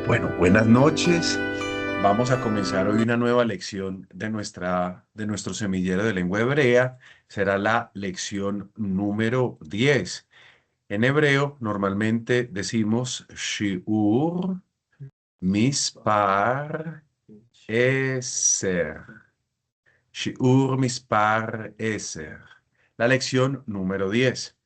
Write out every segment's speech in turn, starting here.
Bueno, buenas noches. Vamos a comenzar hoy una nueva lección de nuestro semillero de lengua hebrea. Será la lección número 10. En hebreo normalmente decimos shiur mispar eser. Shiur mispar eser. La lección número 10.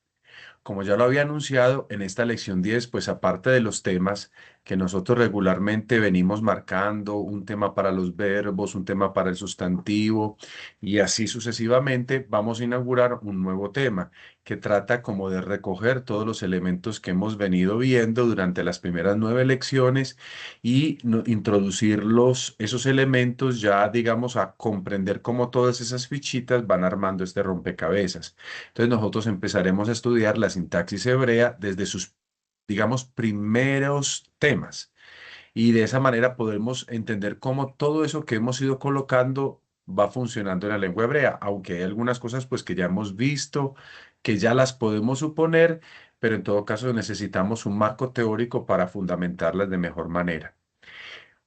Como ya lo había anunciado, en esta lección 10, pues aparte de los temas que nosotros regularmente venimos marcando, un tema para los verbos, un tema para el sustantivo y así sucesivamente, vamos a inaugurar un nuevo tema que trata como de recoger todos los elementos que hemos venido viendo durante las primeras 9 lecciones y introducirlos, esos elementos ya, digamos, a comprender cómo todas esas fichitas van armando este rompecabezas. Entonces nosotros empezaremos a estudiar la sintaxis hebrea desde sus, digamos, primeros temas. Y de esa manera podemos entender cómo todo eso que hemos ido colocando va funcionando en la lengua hebrea, aunque hay algunas cosas pues que ya hemos visto, que ya las podemos suponer, pero en todo caso necesitamos un marco teórico para fundamentarlas de mejor manera.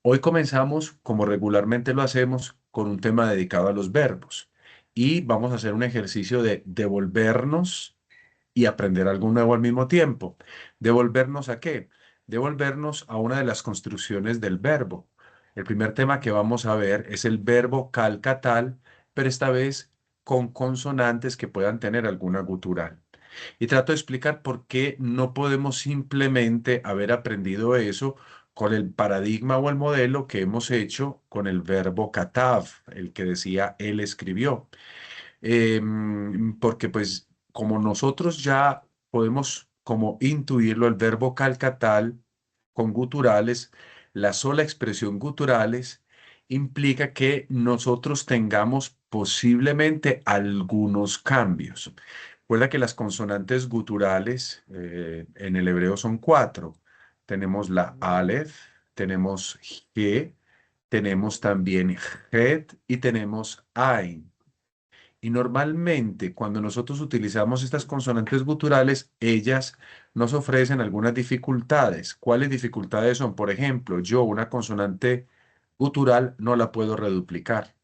Hoy comenzamos, como regularmente lo hacemos, con un tema dedicado a los verbos y vamos a hacer un ejercicio de devolvernos y aprender algo nuevo al mismo tiempo. ¿Devolvernos a qué? Devolvernos a una de las construcciones del verbo. El primer tema que vamos a ver es el verbo calcatal, pero esta vez con consonantes que puedan tener alguna gutural. Y trato de explicar por qué no podemos simplemente haber aprendido eso con el paradigma o el modelo que hemos hecho con el verbo katav, el que decía él escribió. Porque pues como nosotros ya podemos como intuirlo, el verbo calcatal con guturales, la sola expresión guturales implica que nosotros tengamos posiblemente algunos cambios. Recuerda que las consonantes guturales en el hebreo son 4. Tenemos la Aleph, tenemos G, tenemos también Het y tenemos Ain. Y normalmente cuando nosotros utilizamos estas consonantes guturales, ellas nos ofrecen algunas dificultades. ¿Cuáles dificultades son? Por ejemplo, yo una consonante gutural no la puedo reduplicar.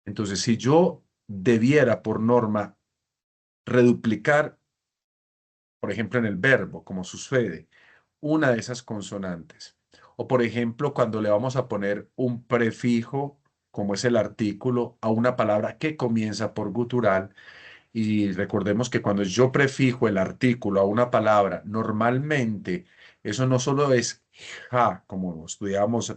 Entonces, si yo debiera por norma reduplicar, por ejemplo, en el verbo, como sucede, una de esas consonantes. O por ejemplo, cuando le vamos a poner un prefijo, como es el artículo, a una palabra que comienza por gutural, y recordemos que cuando yo prefijo el artículo a una palabra, normalmente eso no solo es ja, como estudiábamos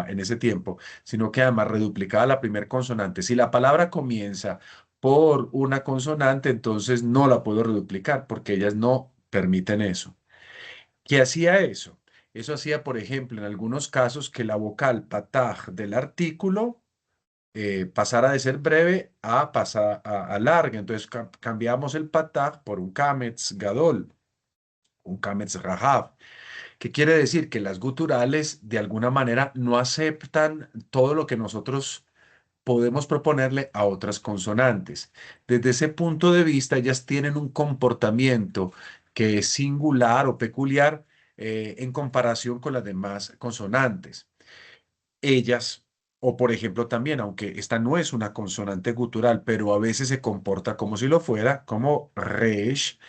en ese tiempo, sino que además reduplicada la primera consonante. Si la palabra comienza por una consonante, entonces no la puedo reduplicar porque ellas no permiten eso. ¿Qué hacía eso? Eso hacía, por ejemplo, en algunos casos que la vocal pataj del artículo pasara de ser breve a pasar a larga. Entonces cambiamos el pataj por un kametz gadol, un kametz rahav. ¿Qué quiere decir? Que las guturales de alguna manera no aceptan todo lo que nosotros podemos proponerle a otras consonantes. Desde ese punto de vista, ellas tienen un comportamiento que es singular o peculiar en comparación con las demás consonantes. Ellas, o por ejemplo también, aunque esta no es una consonante gutural, pero a veces se comporta como si lo fuera, como resh,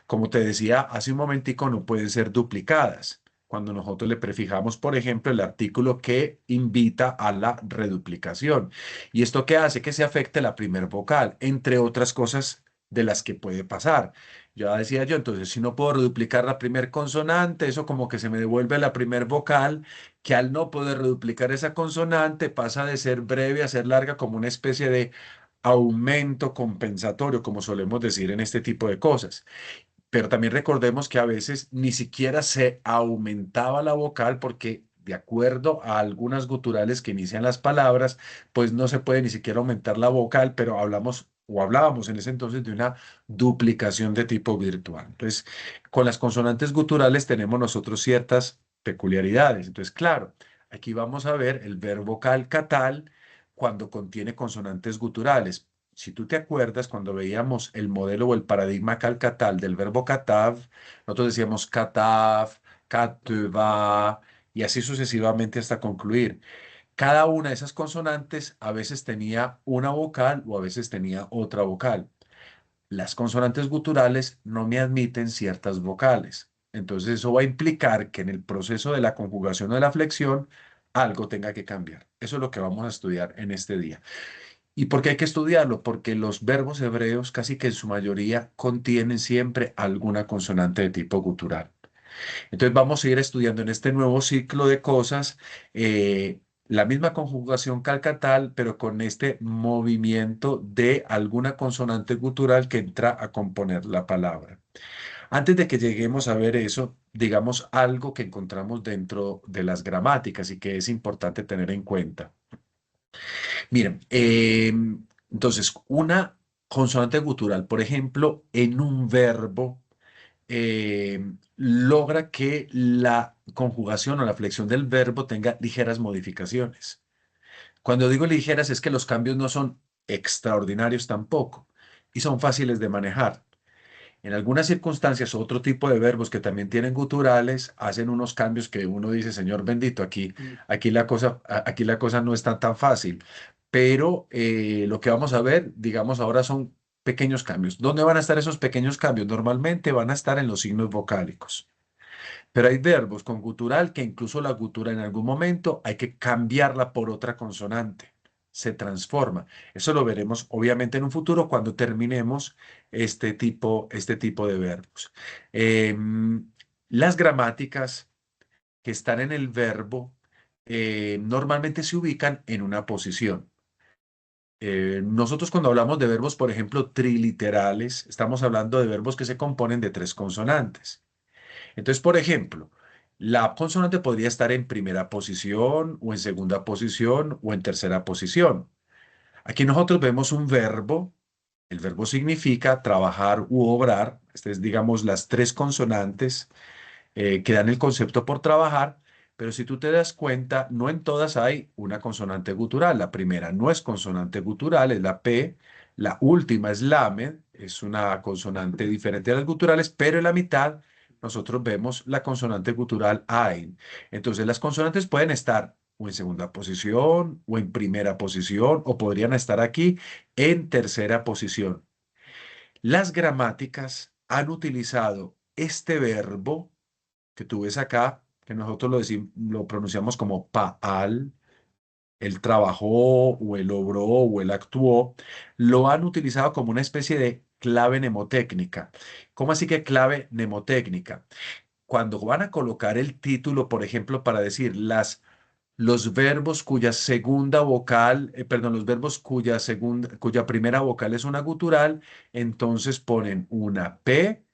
como te decía hace un momentico, no pueden ser duplicadas. Cuando nosotros le prefijamos, por ejemplo, el artículo que invita a la reduplicación. ¿Y esto qué hace? Que se afecte la primer vocal, entre otras cosas de las que puede pasar. Ya decía yo, entonces, si no puedo reduplicar la primer consonante, eso como que se me devuelve la primer vocal, que al no poder reduplicar esa consonante pasa de ser breve a ser larga como una especie de aumento compensatorio, como solemos decir en este tipo de cosas. Pero también recordemos que a veces ni siquiera se aumentaba la vocal porque de acuerdo a algunas guturales que inician las palabras, pues no se puede ni siquiera aumentar la vocal, pero hablamos o hablábamos en ese entonces de una duplicación de tipo virtual. Entonces, con las consonantes guturales tenemos nosotros ciertas peculiaridades. Entonces, claro, aquí vamos a ver el verbo calcatal cuando contiene consonantes guturales. Si tú te acuerdas, cuando veíamos el modelo o el paradigma calcatal del verbo katav, nosotros decíamos katav, kateva, y así sucesivamente hasta concluir. Cada una de esas consonantes a veces tenía una vocal o a veces tenía otra vocal. Las consonantes guturales no me admiten ciertas vocales. Entonces eso va a implicar que en el proceso de la conjugación o de la flexión algo tenga que cambiar. Eso es lo que vamos a estudiar en este día. ¿Y por qué hay que estudiarlo? Porque los verbos hebreos casi que en su mayoría contienen siempre alguna consonante de tipo gutural. Entonces vamos a ir estudiando en este nuevo ciclo de cosas la misma conjugación calcatal, pero con este movimiento de alguna consonante gutural que entra a componer la palabra. Antes de que lleguemos a ver eso, digamos algo que encontramos dentro de las gramáticas y que es importante tener en cuenta. Miren, entonces, una consonante gutural, por ejemplo, en un verbo, logra que la conjugación o la flexión del verbo tenga ligeras modificaciones. Cuando digo ligeras es que los cambios no son extraordinarios tampoco y son fáciles de manejar. En algunas circunstancias, otro tipo de verbos que también tienen guturales hacen unos cambios que uno dice, Señor bendito, aquí la cosa no está tan fácil. Pero lo que vamos a ver, digamos, ahora son pequeños cambios. ¿Dónde van a estar esos pequeños cambios? Normalmente van a estar en los signos vocálicos. Pero hay verbos con gutural que incluso la gutura en algún momento hay que cambiarla por otra consonante. Se transforma. Eso lo veremos obviamente en un futuro cuando terminemos este tipo de verbos. Las gramáticas que están en el verbo normalmente se ubican en una posición. Nosotros cuando hablamos de verbos, por ejemplo, triliterales, estamos hablando de verbos que se componen de tres consonantes. Entonces, por ejemplo, la consonante podría estar en primera posición o en segunda posición o en tercera posición. Aquí nosotros vemos un verbo. El verbo significa trabajar u obrar. Estas es, digamos, las tres consonantes que dan el concepto por trabajar. Pero si tú te das cuenta, no en todas hay una consonante gutural. La primera no es consonante gutural, es la P. La última es lamed, es una consonante diferente a las guturales, pero en la mitad nosotros vemos la consonante gutural ain. Entonces las consonantes pueden estar o en segunda posición o en primera posición o podrían estar aquí en tercera posición. Las gramáticas han utilizado este verbo que tú ves acá, que nosotros lo pronunciamos como paal, él trabajó o él obró o él actuó, lo han utilizado como una especie de clave mnemotécnica. ¿Cómo así que clave mnemotécnica? Cuando van a colocar el título, por ejemplo, para decir los verbos cuya segunda vocal, perdón, los verbos cuya primera vocal es una gutural, entonces ponen una P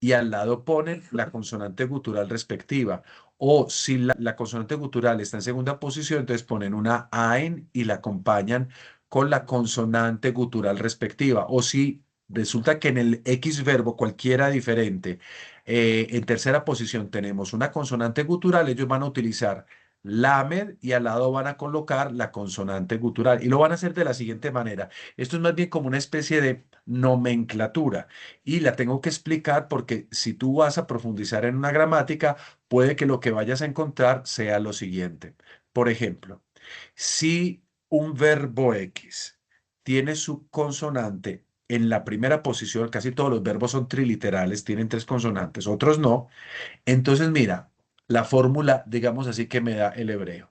y al lado ponen la consonante gutural respectiva. O si la consonante gutural está en segunda posición, entonces ponen una AIN y la acompañan con la consonante gutural respectiva. O si resulta que en el X verbo, cualquiera diferente, en tercera posición tenemos una consonante gutural, ellos van a utilizar lamed y al lado van a colocar la consonante gutural y lo van a hacer de la siguiente manera. Esto es más bien como una especie de nomenclatura y la tengo que explicar porque si tú vas a profundizar en una gramática, puede que lo que vayas a encontrar sea lo siguiente. Por ejemplo, si un verbo X tiene su consonante en la primera posición, casi todos los verbos son triliterales, tienen tres consonantes, otros no. Entonces, mira, la fórmula, digamos así, que me da el hebreo.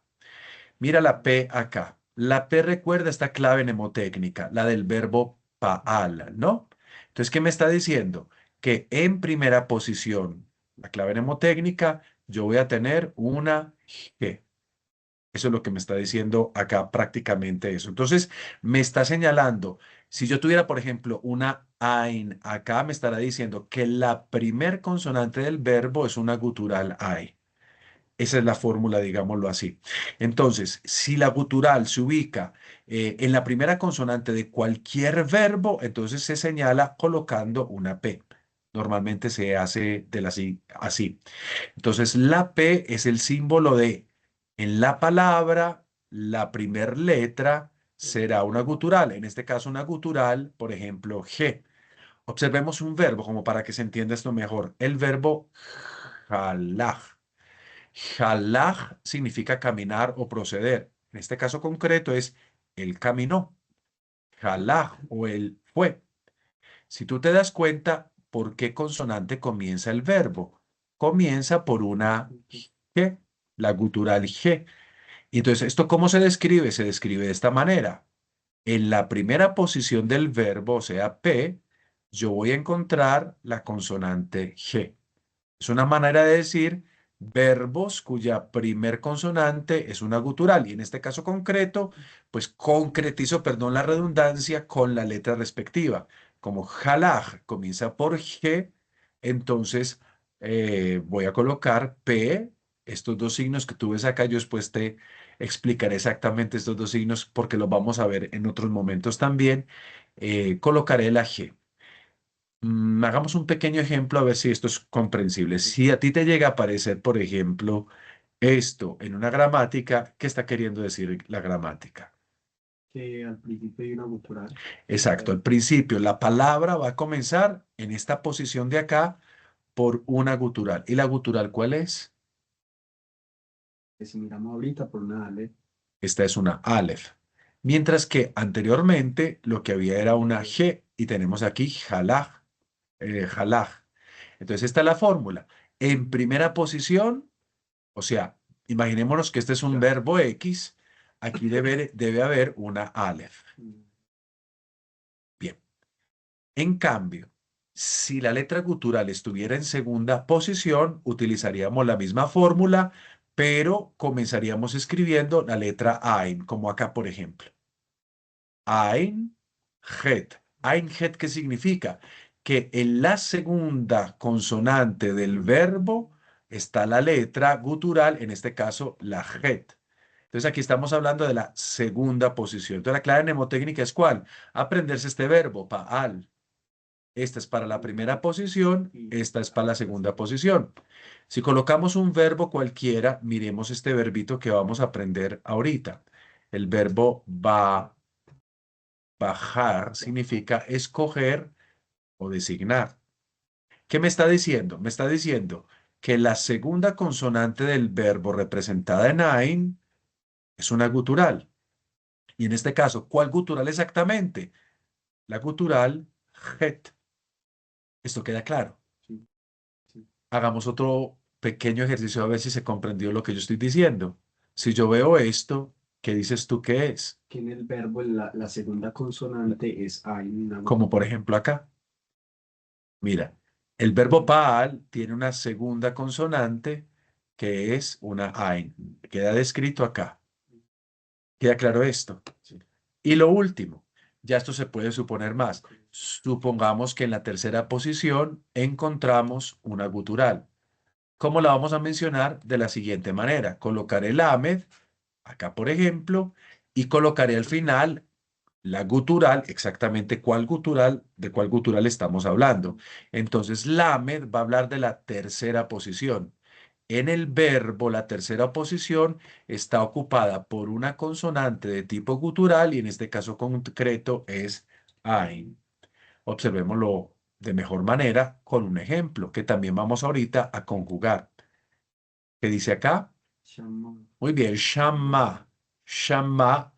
Mira la P acá. La P recuerda esta clave mnemotécnica, la del verbo paal, ¿no? Entonces, ¿qué me está diciendo? Que en primera posición, la clave mnemotécnica, yo voy a tener una G. Eso es lo que me está diciendo acá prácticamente eso. Entonces, me está señalando, si yo tuviera, por ejemplo, una AIN acá, me estará diciendo que la primer consonante del verbo es una gutural AIN. Esa es la fórmula, digámoslo así. Entonces, si la gutural se ubica en la primera consonante de cualquier verbo, entonces se señala colocando una P. Normalmente se hace de la, así. Entonces, la P es el símbolo de, en la palabra, la primer letra será una gutural. En este caso, una gutural, por ejemplo, G. Observemos un verbo como para que se entienda esto mejor. El verbo jalaj. Halaj significa caminar o proceder. En este caso concreto es él caminó. Halaj o él fue. Si tú te das cuenta, ¿por qué consonante comienza el verbo? Comienza por una G, la gutural G. Y entonces, ¿esto cómo se describe? Se describe de esta manera. En la primera posición del verbo, o sea, P, yo voy a encontrar la consonante G. Es una manera de decir verbos cuya primer consonante es una gutural. Y en este caso concreto, pues concretizo, perdón la redundancia, con la letra respectiva. Como halaj comienza por G, entonces voy a colocar P, estos dos signos que tú ves acá. Yo después te explicaré exactamente estos dos signos porque los vamos a ver en otros momentos también. Colocaré la G. Hagamos un pequeño ejemplo a ver si esto es comprensible. Si a ti te llega a aparecer, por ejemplo, esto en una gramática, ¿qué está queriendo decir la gramática? Que al principio hay una gutural Exacto, al principio la palabra va a comenzar en esta posición de acá por una gutural. ¿Y la gutural cuál es? que si miramos ahorita por una Ale, Esta es una Aleph. Mientras que anteriormente lo que había era una G y tenemos aquí Jalaj. Jalaj. Entonces esta es la fórmula. En primera posición, o sea, imaginémonos que este es un verbo X, aquí debe haber una Aleph. Bien. En cambio, si la letra gutural estuviera en segunda posición, utilizaríamos la misma fórmula, pero comenzaríamos escribiendo la letra Ain, como acá, por ejemplo. Ain, Het. Ain, Het, ¿qué significa? Que en la segunda consonante del verbo está la letra gutural, en este caso la Het. Entonces aquí estamos hablando de la segunda posición. Entonces la clave mnemotécnica es ¿cuál? Aprenderse este verbo, pa'al. Esta es para la primera posición, esta es para la segunda posición. Si colocamos un verbo cualquiera, miremos este verbito que vamos a aprender ahorita. El verbo bajar significa escoger o designar. ¿Qué me está diciendo? Me está diciendo que la segunda consonante del verbo representada en Ain es una gutural. Y en este caso, ¿cuál gutural exactamente? La gutural het. ¿Esto queda claro? sí, sí. Hagamos otro pequeño ejercicio a ver si se comprendió lo que yo estoy diciendo. Si yo veo esto, ¿qué dices tú que es? Que en el verbo la segunda consonante es hay una Como por ejemplo acá. Mira, el verbo paal tiene una segunda consonante que es una ain. Queda descrito acá. ¿Queda claro esto? sí. Y lo último, ya esto se puede suponer más. Supongamos que en la tercera posición encontramos una gutural. ¿Cómo la vamos a mencionar? De la siguiente manera. Colocaré el Ahmed, acá por ejemplo, y colocaré al final la gutural, exactamente cuál gutural, de cuál gutural estamos hablando. Entonces, Lamed va a hablar de la tercera posición. En el verbo, la tercera posición está ocupada por una consonante de tipo gutural y en este caso concreto es Ain. Observémoslo de mejor manera con un ejemplo que también vamos ahorita a conjugar. ¿Qué dice acá? Shama, Muy bien, shama. Shama,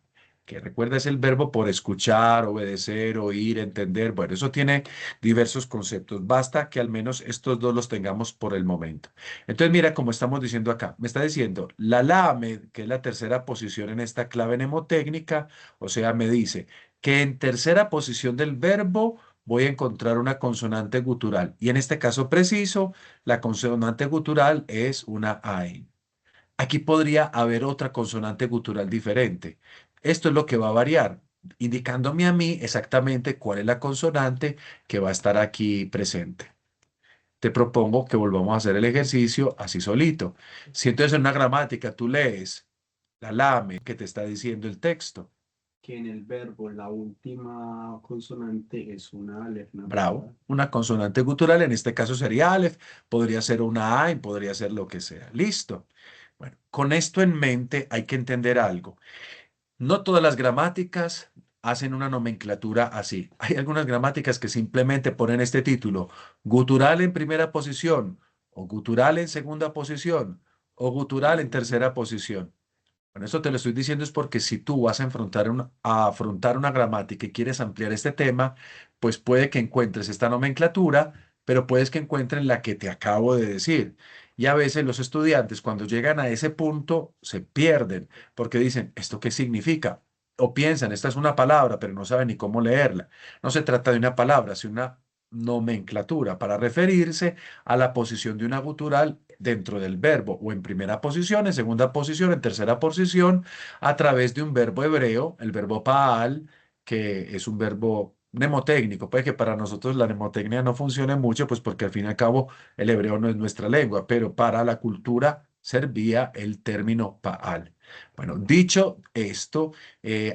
que recuerda es el verbo por escuchar, obedecer, oír, entender. Bueno, eso tiene diversos conceptos. Basta que al menos estos dos los tengamos por el momento. Entonces, mira, como estamos diciendo acá, me está diciendo la lamed, que es la tercera posición en esta clave mnemotécnica, o sea, me dice que en tercera posición del verbo voy a encontrar una consonante gutural. Y en este caso preciso, la consonante gutural es una AIN. Aquí podría haber otra consonante gutural diferente. Esto es lo que va a variar, indicándome a mí exactamente cuál es la consonante que va a estar aquí presente. Te propongo que volvamos a hacer el ejercicio así solito. Si entonces en una gramática tú lees la lame que te está diciendo el texto, que en el verbo la última consonante es una alef, ¿no? bravo, una consonante gutural, en este caso sería Aleph, podría ser una A, podría ser lo que sea. Listo. Bueno, con esto en mente hay que entender algo. No todas las gramáticas hacen una nomenclatura así. Hay algunas gramáticas que simplemente ponen este título, gutural en primera posición, o gutural en segunda posición, o gutural en tercera posición. Bueno, esto te lo estoy diciendo es porque si tú vas a afrontar una gramática y quieres ampliar este tema, pues puede que encuentres esta nomenclatura, pero puedes que encuentres la que te acabo de decir. Y a veces los estudiantes cuando llegan a ese punto se pierden porque dicen, ¿esto qué significa? O piensan, esta es una palabra, pero no saben ni cómo leerla. No se trata de una palabra, sino una nomenclatura para referirse a la posición de una gutural dentro del verbo, o en primera posición, en segunda posición, en tercera posición, a través de un verbo hebreo, el verbo paal, que es un verbo mnemotécnico. Puede que para nosotros la mnemotecnia no funcione mucho, pues porque al fin y al cabo el hebreo no es nuestra lengua, pero para la cultura servía el término paal. Bueno, dicho esto,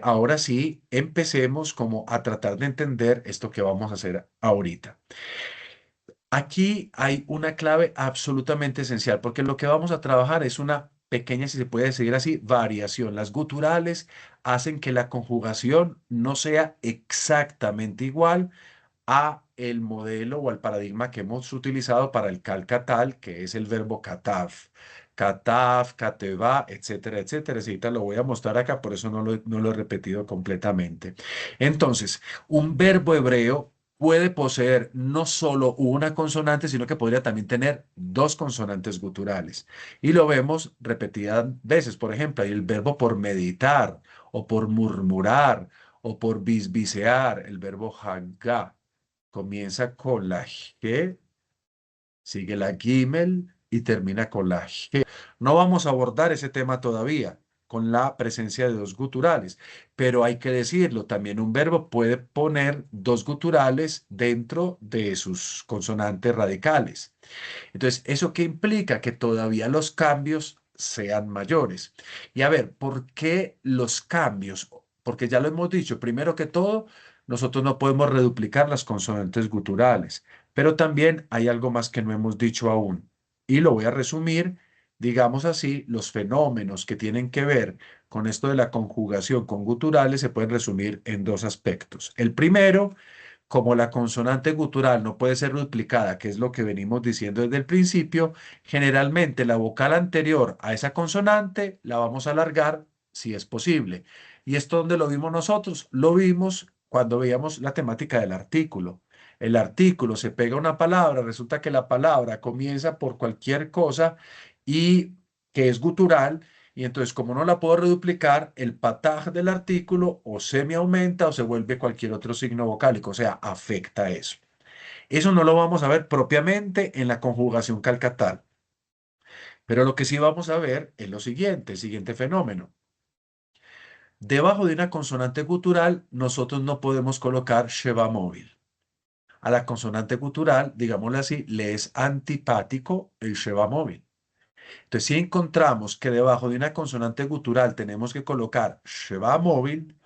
ahora sí, empecemos como a tratar de entender esto que vamos a hacer ahorita. Aquí hay una clave absolutamente esencial, porque lo que vamos a trabajar es una pequeña, si se puede decir así, variación. Las guturales hacen que la conjugación no sea exactamente igual a el modelo o al paradigma que hemos utilizado para el calcatal, que es el verbo katav. Katav, kateva, etcétera, etcétera. Ahorita lo voy a mostrar acá, por eso no lo he repetido completamente. Entonces, un verbo hebreo puede poseer no solo una consonante, sino que podría también tener dos consonantes guturales. Y lo vemos repetidas veces. Por ejemplo, hay el verbo por meditar, o por murmurar, o por bisbisear, el verbo hagá. Comienza con la G, sigue la Gimel y termina con la G. No vamos a abordar ese tema todavía con la presencia de dos guturales, pero hay que decirlo, también un verbo puede poner dos guturales dentro de sus consonantes radicales. Entonces, ¿eso qué implica? Que todavía los cambios sean mayores. Y a ver, ¿por qué los cambios? Porque ya lo hemos dicho, primero que todo, nosotros no podemos reduplicar las consonantes guturales, pero también hay algo más que no hemos dicho aún. Y lo voy a resumir, digamos así, los fenómenos que tienen que ver con esto de la conjugación con guturales se pueden resumir en dos aspectos. El primero, como la consonante gutural no puede ser duplicada, que es lo que venimos diciendo desde el principio, generalmente la vocal anterior a esa consonante la vamos a alargar si es posible. ¿Y esto dónde lo vimos nosotros? Lo vimos cuando veíamos la temática del artículo. El artículo se pega a una palabra, resulta que la palabra comienza por cualquier cosa y que es gutural y entonces, como no la puedo reduplicar, el pataj del artículo o se me aumenta o se vuelve cualquier otro signo vocálico, o sea, afecta eso. Eso no lo vamos a ver propiamente en la conjugación calcatal, pero lo que sí vamos a ver es lo siguiente, el siguiente fenómeno. Debajo de una consonante gutural, nosotros no podemos colocar sheva móvil. A la consonante gutural, digámosle así, le es antipático el sheva móvil. Entonces, si encontramos que debajo de una consonante gutural tenemos que colocar sheva móvil,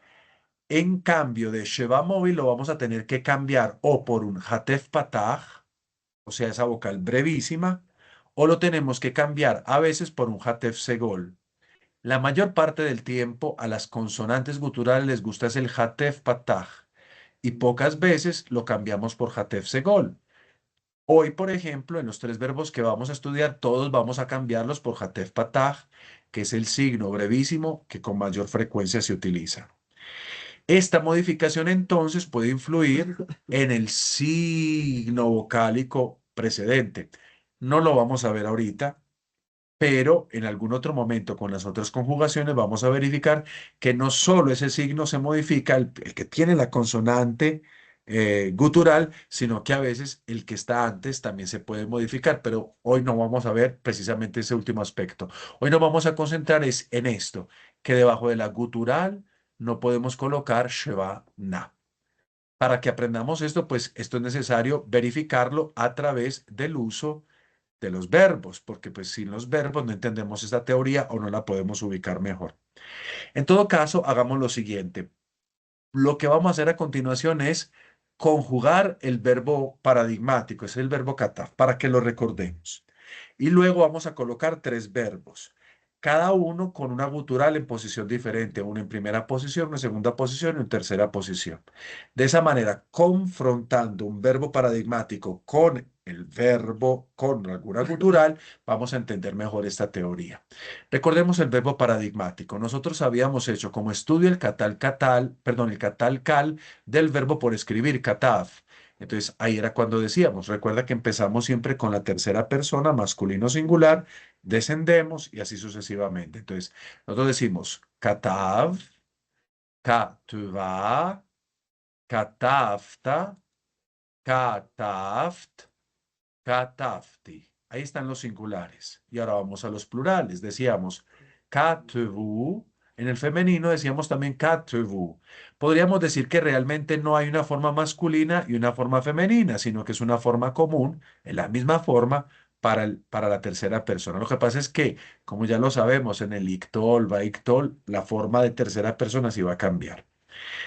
en cambio de sheva móvil lo vamos a tener que cambiar o por un hatef pataj, o sea, esa vocal brevísima, o lo tenemos que cambiar a veces por un hatef segol. La mayor parte del tiempo a las consonantes guturales les gusta es el hatef pataj y pocas veces lo cambiamos por hatef segol. Hoy, por ejemplo, en los tres verbos que vamos a estudiar, todos vamos a cambiarlos por hatef pataj, que es el signo brevísimo que con mayor frecuencia se utiliza. Esta modificación entonces puede influir en el signo vocálico precedente. No lo vamos a ver ahorita, pero en algún otro momento con las otras conjugaciones vamos a verificar que no solo ese signo se modifica, el que tiene la consonante gutural, sino que a veces el que está antes también se puede modificar, pero hoy no vamos a ver precisamente ese último aspecto. Hoy nos vamos a concentrar es en esto, que debajo de la gutural no podemos colocar sheva na. Para que aprendamos esto, pues esto es necesario verificarlo a través del uso de los verbos, porque pues sin los verbos no entendemos esta teoría o no la podemos ubicar mejor. En todo caso, hagamos lo siguiente. Lo que vamos a hacer a continuación es conjugar el verbo paradigmático, es el verbo kata, para que lo recordemos. Y luego vamos a colocar tres verbos. cada uno con una gutural en posición diferente, uno en primera posición, una en segunda posición y una en tercera posición. De esa manera, confrontando un verbo paradigmático con el verbo, con alguna gutural, vamos a entender mejor esta teoría. Recordemos el verbo paradigmático. Nosotros habíamos hecho como estudio el catal-catal, perdón, el catal-cal del verbo por escribir, cataf. Entonces, ahí era cuando decíamos, recuerda que empezamos siempre con la tercera persona, masculino singular, descendemos y así sucesivamente. Entonces, nosotros decimos katav, katuva, katafta, kataft, katafti. Ahí están los singulares. Y ahora vamos a los plurales. Decíamos katuvu. En el femenino decíamos también katuvu. Podríamos decir que realmente no hay una forma masculina y una forma femenina, sino que es una forma común, en la misma forma, para la tercera persona. Lo que pasa es que, como ya lo sabemos, en el ictol, vaiktol, la forma de tercera persona sí va a cambiar.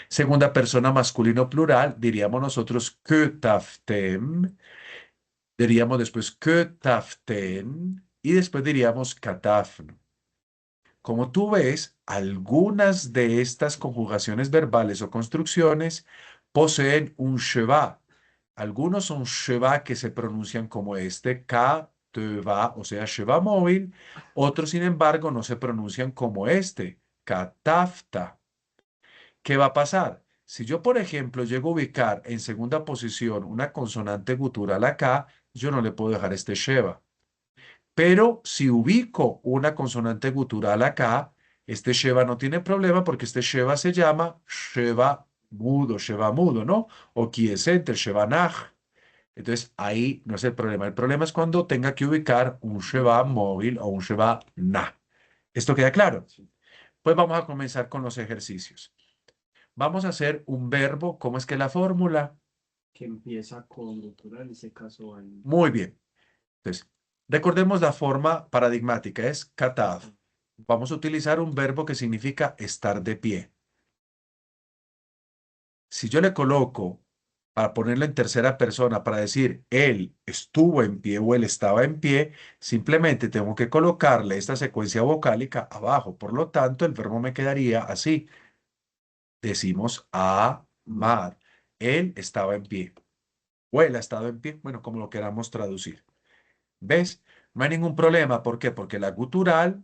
Segunda persona masculino plural, diríamos nosotros kötaftem. Diríamos después kötaften y después diríamos katafn. Como tú ves, algunas de estas conjugaciones verbales o construcciones poseen un sheva. Algunos son sheva que se pronuncian como este, ka, teva, o sea, sheva móvil. Otros, sin embargo, no se pronuncian como este, katafta. ¿Qué va a pasar? Si yo, por ejemplo, llego a ubicar en segunda posición una consonante gutural acá, yo no le puedo dejar este sheva. Pero si ubico una consonante gutural acá, este sheva no tiene problema porque este sheva se llama sheva mudo, ¿no? O quiescente, el shevaaj. Entonces ahí no es el problema. El problema es cuando tenga que ubicar un sheva móvil o un sheva na. ¿Esto queda claro? Pues vamos a comenzar con los ejercicios. Vamos a hacer un verbo. ¿Cómo es que la fórmula? que empieza con gutural, en ese caso en Muy bien. Entonces, recordemos la forma paradigmática, es katav. Vamos a utilizar un verbo que significa estar de pie. Si yo le coloco, para ponerlo en tercera persona, para decir él estuvo en pie o él estaba en pie, simplemente tengo que colocarle esta secuencia vocálica abajo. Por lo tanto, el verbo me quedaría así. Decimos amar. Él estaba en pie. O él ha estado en pie. Bueno, como lo queramos traducir. ¿Ves? No hay ningún problema. ¿Por qué? Porque la gutural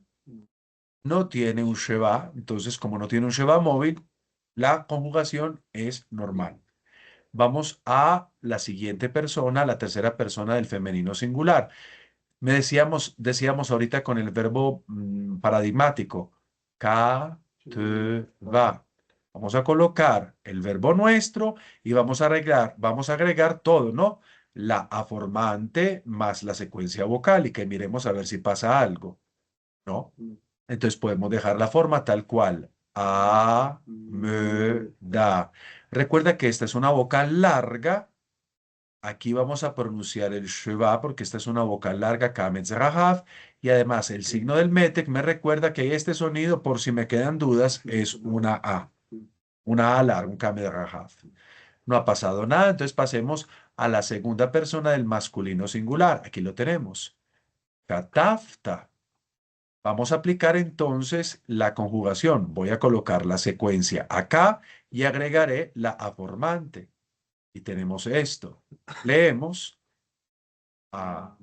no tiene un sheva. Entonces, como no tiene un sheva móvil, la conjugación es normal. Vamos a la siguiente persona, la tercera persona del femenino singular. Decíamos ahorita con el verbo paradigmático, ka, te, va. Vamos a colocar el verbo nuestro y vamos a agregar todo, ¿no? La aformante más la secuencia vocálica y miremos a ver si pasa algo, ¿no? Entonces podemos dejar la forma tal cual. A, me, da. Recuerda que esta es una vocal larga. Aquí vamos a pronunciar el sheva porque esta es una vocal larga, kametz rahav, y además el signo del metek me recuerda que este sonido, por si me quedan dudas, es una A larga, un kametz rahav. No ha pasado nada, entonces pasemos a la segunda persona del masculino singular. Aquí lo tenemos. Katafta. Vamos a aplicar entonces la conjugación. Voy a colocar la secuencia acá y agregaré la aformante. Y tenemos esto. Leemos. A.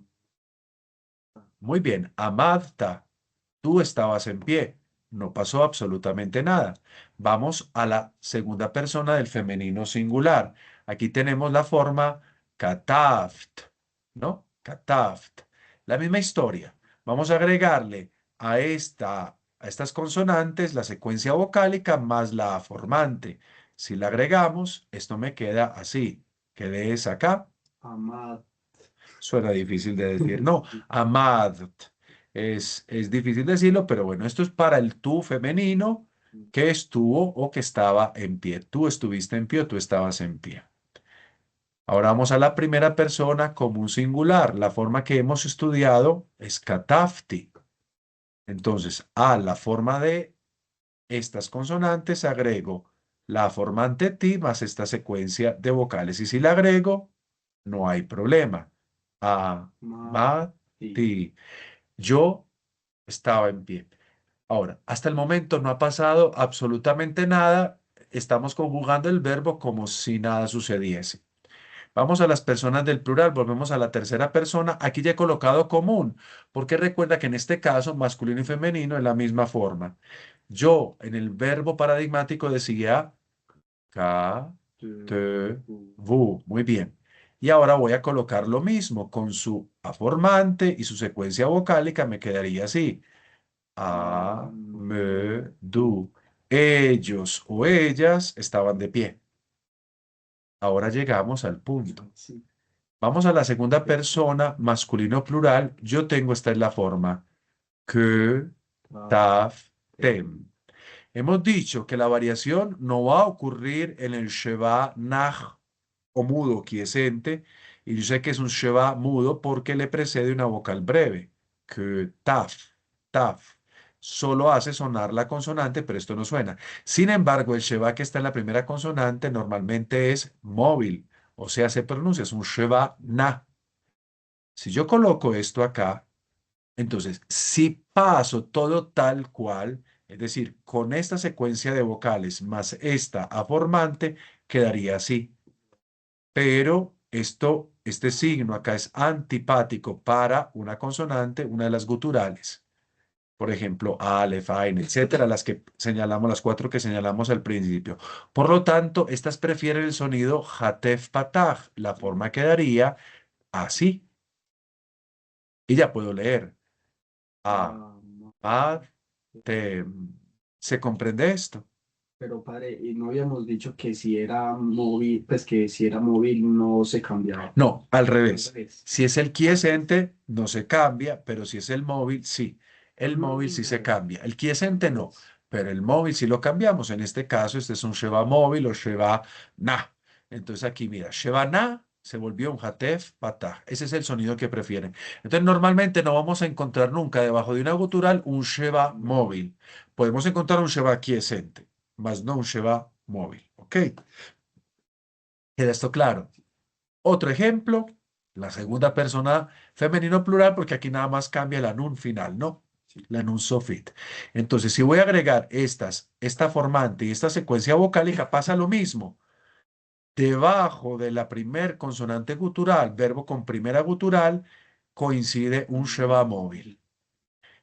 Muy bien. Amadta. Tú estabas en pie. No pasó absolutamente nada. Vamos a la segunda persona del femenino singular. Aquí tenemos la forma kataft, ¿no? Kataft. La misma historia. Vamos a agregarle a estas consonantes la secuencia vocálica más la formante. Si la agregamos, esto me queda así. ¿Qué es acá? Amad. Suena difícil de decir. No, amad. Es difícil decirlo, pero bueno, esto es para el tú femenino que estuvo o que estaba en pie. Tú estuviste en pie o tú estabas en pie. Ahora vamos a la primera persona como un singular. La forma que hemos estudiado es katafti. Entonces, a la forma de estas consonantes agrego la formante ti más esta secuencia de vocales. Y si la agrego, no hay problema. A, Ma, ma, ti. ti. Yo estaba en pie. Ahora, hasta el momento no ha pasado absolutamente nada. Estamos conjugando el verbo como si nada sucediese. Vamos a las personas del plural, volvemos a la tercera persona. Aquí ya he colocado común, porque recuerda que en este caso masculino y femenino es la misma forma. Yo en el verbo paradigmático decía ka, te, vu. Muy bien. Y ahora voy a colocar lo mismo con su aformante y su secuencia vocálica. Me quedaría así. A, me, du. Ellos o ellas estaban de pie. Ahora llegamos al punto. Sí. Vamos a la segunda persona, masculino plural. Yo tengo, esta es la forma. Que, Ah, taf, tem. Hemos dicho que la variación no va a ocurrir en el Sheva Nach o mudo quiescente. Y yo sé que es un Sheva mudo porque le precede una vocal breve. Que, taf, taf. Solo hace sonar la consonante, pero esto no suena. Sin embargo, el Sheva que está en la primera consonante normalmente es móvil. O sea, se pronuncia, es un Sheva Na. Si yo coloco esto acá, entonces, si paso todo tal cual, es decir, con esta secuencia de vocales más esta aformante, quedaría así. Pero este signo acá es antipático para una consonante, una de las guturales. Por ejemplo, Aleph, Ain, etcétera, las que señalamos, las cuatro que señalamos al principio. Por lo tanto, estas prefieren el sonido Hatef Patah. La forma quedaría así. Y ya puedo leer. A, ah, no. Ad, Tem. ¿Se comprende esto? Pero padre, y no habíamos dicho que si era móvil, pues que si era móvil no se cambiaba. No, al Al revés. revés. Si es el quiescente, no se cambia, pero si es el móvil, sí. El móvil sí se Al cambia. El quiescente no, revés. pero el móvil sí lo cambiamos. En este caso, este es un Sheva móvil o Sheva na. Entonces aquí, mira, Sheva na se volvió un Hatef patah. Ese es el sonido que prefieren. Entonces, normalmente no vamos a encontrar nunca debajo de una gutural un Sheva No. móvil. Podemos encontrar un Sheva quiescente, más no un Sheva móvil. ¿Ok? ¿Queda esto claro? Otro ejemplo, la segunda persona femenino plural, porque aquí nada más cambia el anun final, ¿no? Sí. La anun sofit. Entonces, si voy a agregar esta formante y esta secuencia vocálica, pasa lo mismo. Debajo de la primer consonante gutural, verbo con primera gutural, coincide un Sheva móvil.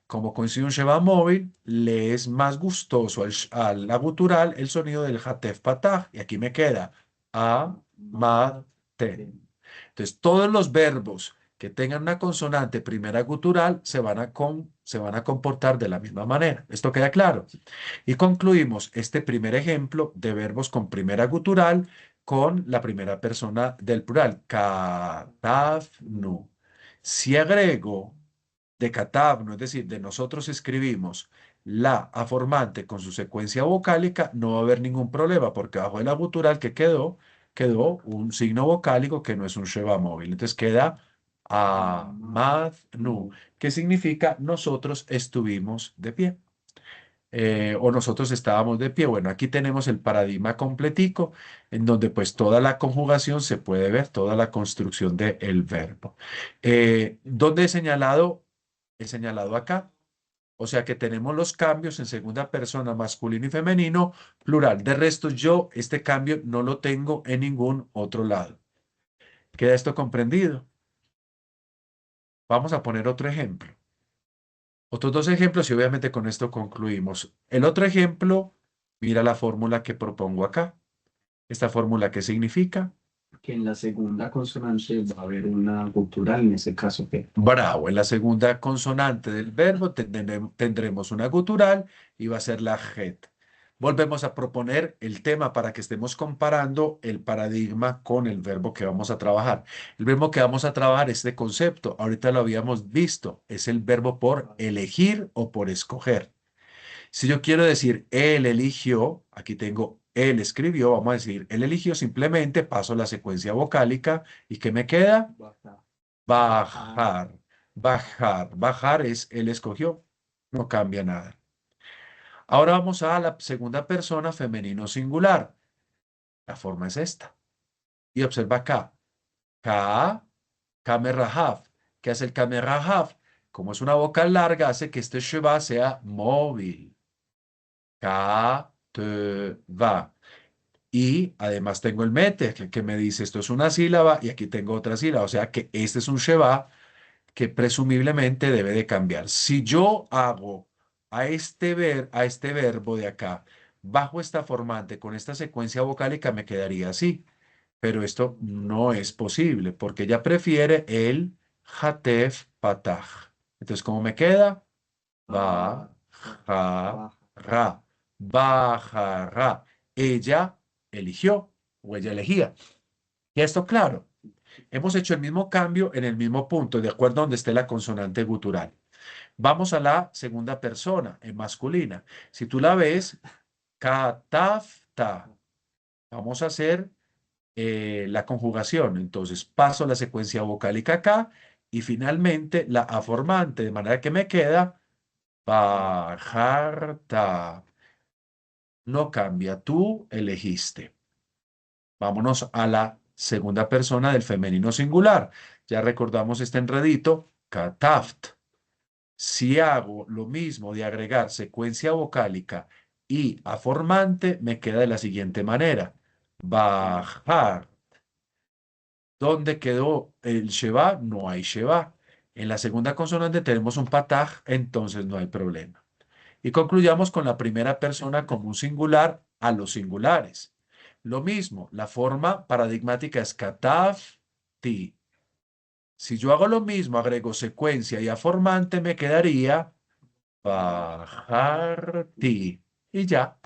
Como coincide un Sheva móvil, le es más gustoso a la gutural el sonido del Hatef Patah. Y aquí me queda a, mad, ten. Entonces, todos los verbos que tengan una consonante primera gutural se van a comportar de la misma manera. ¿Esto queda claro? Y concluimos este primer ejemplo de verbos con primera gutural con la primera persona del plural, katafnu. Si agrego de katavno, es decir, de nosotros escribimos la aformante con su secuencia vocálica, no va a haber ningún problema, porque bajo de la gutural que quedó un signo vocálico que no es un Sheva móvil. Entonces queda amadnu, que significa nosotros estuvimos de pie. O nosotros estábamos de pie. Bueno, aquí tenemos el paradigma completico, en donde pues toda la conjugación se puede ver, toda la construcción del verbo. ¿Dónde he señalado? He señalado acá. O sea que tenemos los cambios en segunda persona, masculino y femenino, plural. De resto, yo este cambio no lo tengo en ningún otro lado. ¿Queda esto comprendido? Vamos a poner otro ejemplo. Otros dos ejemplos y obviamente con esto concluimos. El otro ejemplo, mira la fórmula que propongo acá. ¿Esta fórmula qué significa? Que en la segunda consonante va a haber una gutural, en ese caso que Bravo. En la segunda consonante del verbo tendremos una gutural y va a ser la het. Volvemos a proponer el tema para que estemos comparando el paradigma con el verbo que vamos a trabajar. El verbo que vamos a trabajar es de concepto. Ahorita lo habíamos visto. Es el verbo por elegir o por escoger. Si yo quiero decir él eligió, aquí tengo él escribió, vamos a decir él eligió, simplemente paso la secuencia vocálica y ¿qué me queda? baja, bajar, Bajar, bajar, bajar. bajar es él escogió, no cambia nada. Ahora vamos a la segunda persona femenino singular. La forma es esta. Y observa acá. Ka, Kame Rahav. ¿Qué hace el Kame Rahav? Como es una vocal larga, hace que este sheba sea móvil. Ka, te, va. Y además tengo el mete, que me dice esto es una sílaba y aquí tengo otra sílaba. O sea que este es un sheba que presumiblemente debe de cambiar. Si yo hago a este verbo de acá, bajo esta formante, con esta secuencia vocálica, me quedaría así. Pero esto no es posible porque ella prefiere el hatef patah. Entonces, ¿cómo me queda? Ah, Ba, ah, ja, baja, ra, baja, ra. Ella eligió o ella elegía. Y esto, claro, hemos hecho el mismo cambio en el mismo punto, de acuerdo a donde esté la consonante gutural. Vamos a la segunda persona, en masculina. Si tú la ves, katafta. Vamos a hacer la conjugación. Entonces paso la secuencia vocálica acá y finalmente la aformante, de manera que me queda bajarta. No cambia, tú elegiste. Vámonos a la segunda persona del femenino singular. Ya recordamos este enredito, kataft. Si hago lo mismo de agregar secuencia vocálica y aformante, me queda de la siguiente manera. Bajar. ¿Dónde quedó el sheba? No hay sheba. En la segunda consonante tenemos un pataj, entonces no hay problema. Y concluyamos con la primera persona como un singular a los singulares. Lo mismo, la forma paradigmática es kataf, ti. Si yo hago lo mismo, agrego secuencia y aformante, me quedaría bajarti. Y ya,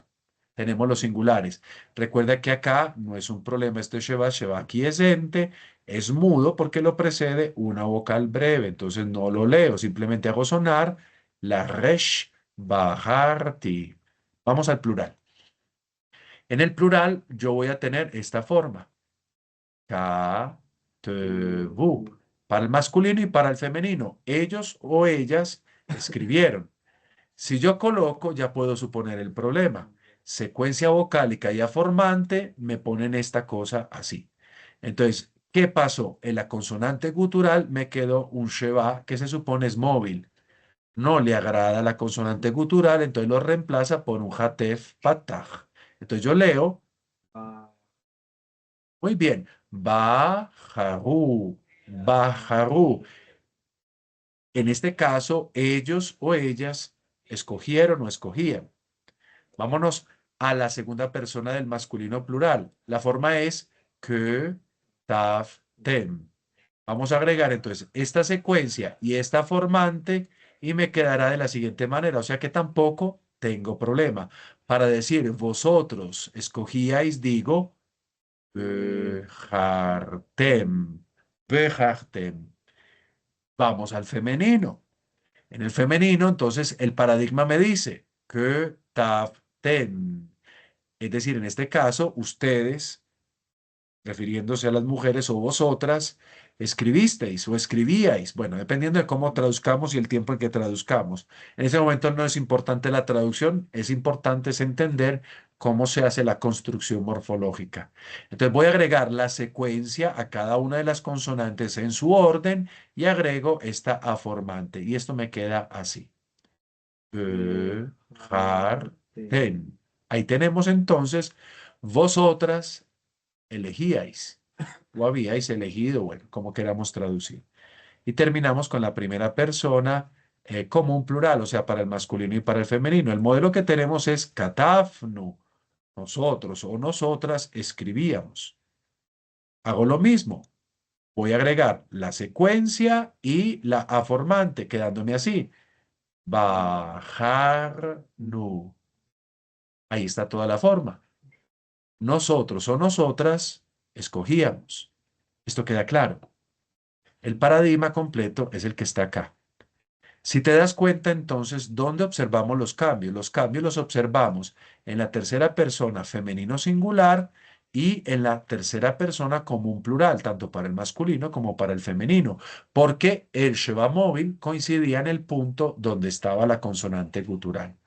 tenemos los singulares. Recuerda que acá no es un problema este Sheba. Sheba aquí es ente, es mudo porque lo precede una vocal breve. Entonces no lo leo, simplemente hago sonar la resh, bajarti. Vamos al plural. En el plural yo voy a tener esta forma. Ka, te, bu. Para el masculino y para el femenino. Ellos o ellas escribieron. Si yo coloco, ya puedo suponer el problema. Secuencia vocálica y aformante me ponen esta cosa así. Entonces, ¿qué pasó? En la consonante gutural me quedó un sheba que se supone es móvil. No le agrada la consonante gutural, entonces lo reemplaza por un hatef pataj. Entonces yo leo, ah, muy bien, bajaru, bajaru. En este caso, ellos o ellas escogieron o escogían. Vámonos a la segunda persona del masculino plural. La forma es que, taf, tem. Vamos a agregar entonces esta secuencia y esta formante y me quedará de la siguiente manera. O sea que tampoco tengo problema. Para decir vosotros escogíais, digo, behartem, behartem. Vamos al femenino. En el femenino, entonces, el paradigma me dice que taften. Es decir, en este caso, ustedes, refiriéndose a las mujeres o vosotras, escribisteis o escribíais. Bueno, dependiendo de cómo traduzcamos y el tiempo en que traduzcamos. En ese momento no es importante la traducción, es importante es entender cómo se hace la construcción morfológica. Entonces voy a agregar la secuencia a cada una de las consonantes en su orden y agrego esta aformante. Y esto me queda así. Jar, bajarte. ten. Ahí tenemos entonces, vosotras elegíais o habíais elegido, bueno, como queramos traducir. Y terminamos con la primera persona como un plural, o sea, para el masculino y para el femenino. El modelo que tenemos es katafnu, nosotros o nosotras escribíamos. Hago lo mismo. Voy a agregar la secuencia y la aformante, quedándome así. Bajarnu. Ahí está toda la forma. Nosotros o nosotras escogíamos. Esto queda claro. El paradigma completo es el que está acá. Si te das cuenta, entonces, ¿dónde observamos los cambios? Los cambios los observamos en la tercera persona femenino singular y en la tercera persona común plural, tanto para el masculino como para el femenino, porque el Sheba móvil coincidía en el punto donde estaba la consonante gutural.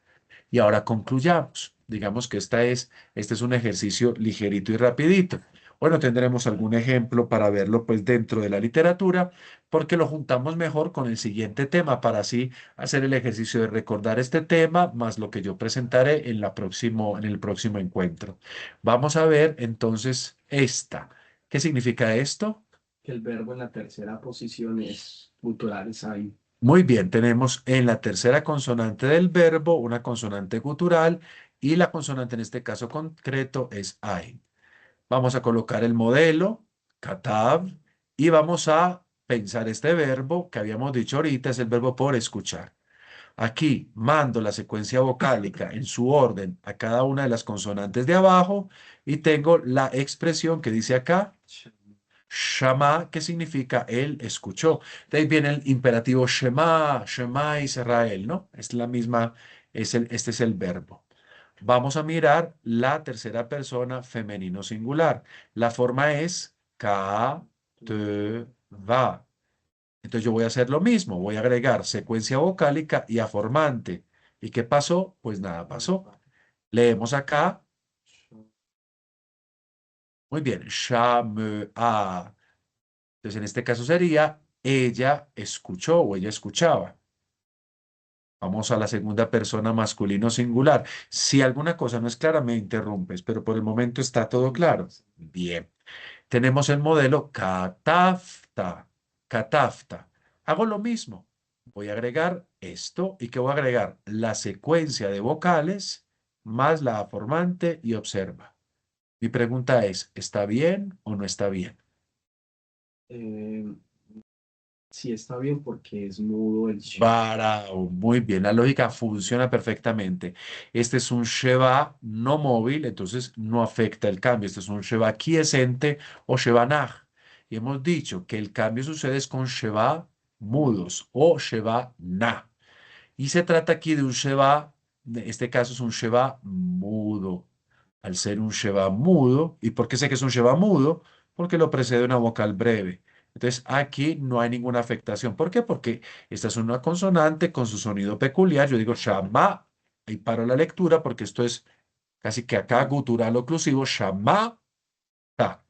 Y ahora concluyamos. Digamos que este es un ejercicio ligerito y rapidito. Bueno, tendremos algún ejemplo para verlo pues dentro de la literatura, porque lo juntamos mejor con el siguiente tema para así hacer el ejercicio de recordar este tema más lo que yo presentaré en el próximo encuentro. Vamos a ver entonces esta. ¿Qué significa esto? Que el verbo en la tercera posición es guturales hay. Muy bien, tenemos en la tercera consonante del verbo una consonante gutural y la consonante en este caso concreto es ein. Vamos a colocar el modelo, katav, y vamos a pensar este verbo que habíamos dicho ahorita, es el verbo por escuchar. Aquí mando la secuencia vocálica en su orden a cada una de las consonantes de abajo y tengo la expresión que dice acá, Shama, que significa él escuchó. De ahí viene el imperativo Shema, Shema Israel, ¿no? Es la misma, este es el verbo. Vamos a mirar la tercera persona femenino singular. La forma es ka, te, va. Entonces yo voy a hacer lo mismo, voy a agregar secuencia vocálica y aformante. ¿Y qué pasó? Pues nada pasó. Leemos acá, muy bien, a. Entonces en este caso sería ella escuchó o ella escuchaba. Vamos a la segunda persona masculino singular. Si alguna cosa no es clara, me interrumpes, pero por el momento está todo claro. Bien. Tenemos el modelo catafta. Catafta. Hago lo mismo. Voy a agregar esto. ¿Y qué voy a agregar? La secuencia de vocales más la formante y observa. Mi pregunta es, ¿está bien o no está bien? Eh, sí está bien porque es mudo el sh. Varao, muy bien, la lógica funciona perfectamente. Este es un Sheva no móvil, entonces no afecta el cambio. Este es un Sheva quiescente o Sheva Naj. Y hemos dicho que el cambio sucede es con Sheva mudos o Sheva Na. Y se trata aquí de un Sheva, en este caso es un Sheva mudo. Al ser un Sheva mudo, ¿y por qué sé que es un Sheva mudo? Porque lo precede una vocal breve. Entonces aquí no hay ninguna afectación. ¿Por qué? Porque esta es una consonante con su sonido peculiar. Yo digo Shama y paro la lectura porque esto es casi que acá gutural oclusivo. Shama ta.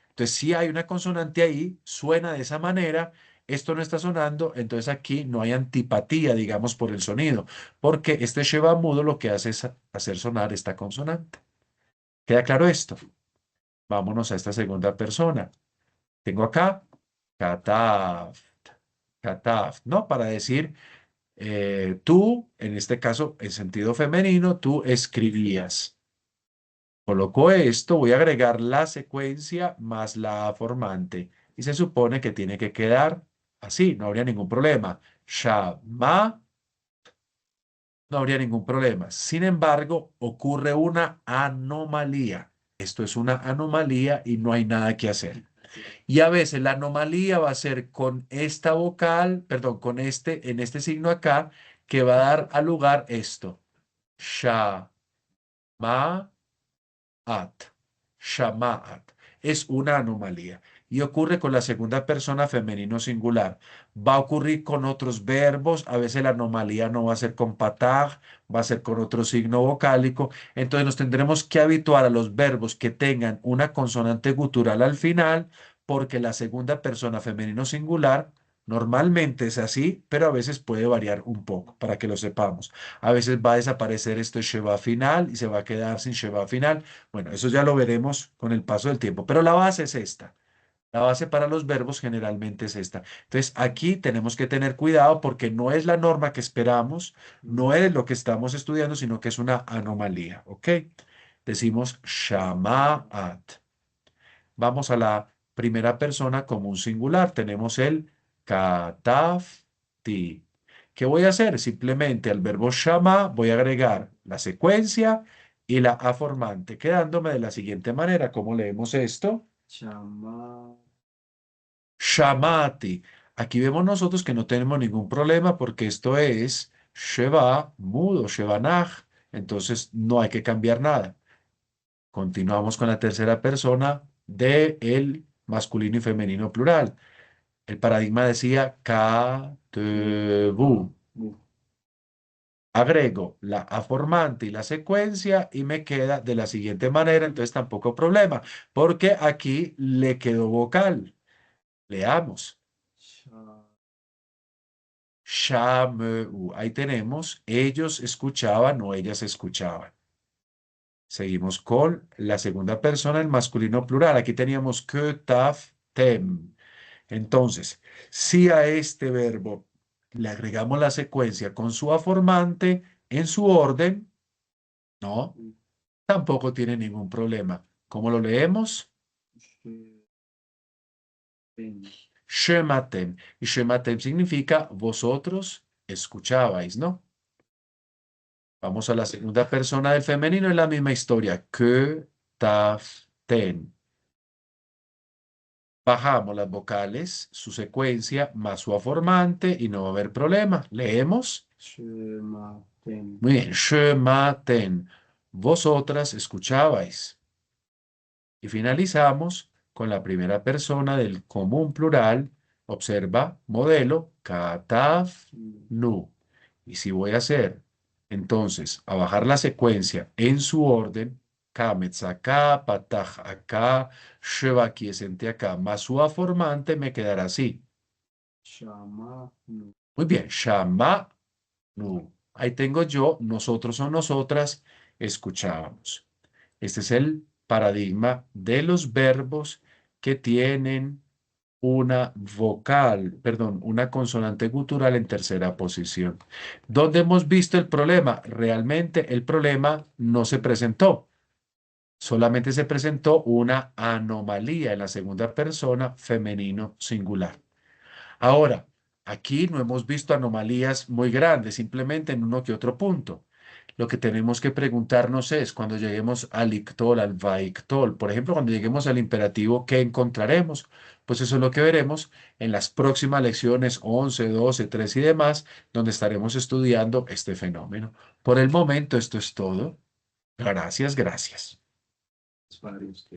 Entonces, si hay una consonante ahí, suena de esa manera, esto no está sonando, entonces aquí no hay antipatía, digamos, por el sonido, porque este Sheva mudo lo que hace es hacer sonar esta consonante. ¿Queda claro esto? Vámonos a esta segunda persona. Tengo acá kataft, kataft, ¿no? Para decir tú, en este caso, en sentido femenino, tú escribías. Coloco esto, voy a agregar la secuencia más la formante. Y se supone que tiene que quedar así, no habría ningún problema. Shama, no habría ningún problema. Sin embargo, ocurre una anomalía. Esto es una anomalía y no hay nada que hacer. Y a veces la anomalía va a ser con esta vocal, perdón, con en este signo acá, que va a dar al lugar esto. Shama. At, Shama'at. Es una anomalía y ocurre con la segunda persona femenino singular. Va a ocurrir con otros verbos, a veces la anomalía no va a ser con pataj, va a ser con otro signo vocálico. Entonces nos tendremos que habituar a los verbos que tengan una consonante gutural al final, porque la segunda persona femenino singular normalmente es así, pero a veces puede variar un poco, para que lo sepamos. A veces va a desaparecer este Sheva final y se va a quedar sin Sheva final. Bueno, eso ya lo veremos con el paso del tiempo, pero la base es esta. La base para los verbos generalmente es esta. Entonces, aquí tenemos que tener cuidado porque no es la norma que esperamos, no es lo que estamos estudiando, sino que es una anomalía, ¿ok? Decimos shama'at. Vamos a la primera persona como un singular. Tenemos el katafti. ¿Qué voy a hacer? Simplemente al verbo shama voy a agregar la secuencia y la aformante, quedándome de la siguiente manera. ¿Cómo leemos esto? Chama. Shamati. Aquí vemos nosotros que no tenemos ningún problema porque esto es Sheva mudo, Shevanah. Entonces no hay que cambiar nada. Continuamos con la tercera persona de el masculino y femenino plural. El paradigma decía Bu. Ah, katebu. bu. Agrego la aformante y la secuencia y me queda de la siguiente manera, entonces tampoco problema, porque aquí le quedó vocal. Leamos. Cha- Chameu. Ahí tenemos, ellos escuchaban o ellas escuchaban. Seguimos con la segunda persona, el masculino plural. Aquí teníamos que, taf, tem. Entonces, si a este verbo le agregamos la secuencia con su aformante en su orden, no, tampoco tiene ningún problema. ¿Cómo lo leemos? che- ten. Shematem. Y shematem significa vosotros escuchabais, ¿no? Vamos a la segunda persona del femenino, es la misma historia. Que, taf, ten. Bajamos las vocales, su secuencia más su aformante y no va a haber problema. Leemos. Ten. Muy bien. Shematem. Vosotras escuchabais. Y finalizamos con la primera persona del común plural. Observa, modelo, kataf, nu. Y si voy a hacer, entonces, a bajar la secuencia en su orden, kametz acá, pataj acá, sheva quiesente acá, más su aformante me quedará así. Chama. No. Muy bien, shama, nu. Ahí tengo yo, nosotros o nosotras, escuchábamos. Este es el paradigma de los verbos que tienen una vocal, perdón, una consonante gutural en tercera posición. ¿Dónde hemos visto el problema? Realmente el problema no se presentó, solamente se presentó una anomalía en la segunda persona femenino singular. Ahora, aquí no hemos visto anomalías muy grandes, simplemente en uno que otro punto. Lo que tenemos que preguntarnos es, cuando lleguemos al ictol, al vaictol, por ejemplo, cuando lleguemos al imperativo, ¿qué encontraremos? Pues eso es lo que veremos en las próximas lecciones 11, 12, 13 y demás, donde estaremos estudiando este fenómeno. Por el momento, esto es todo. Gracias, gracias. Varios.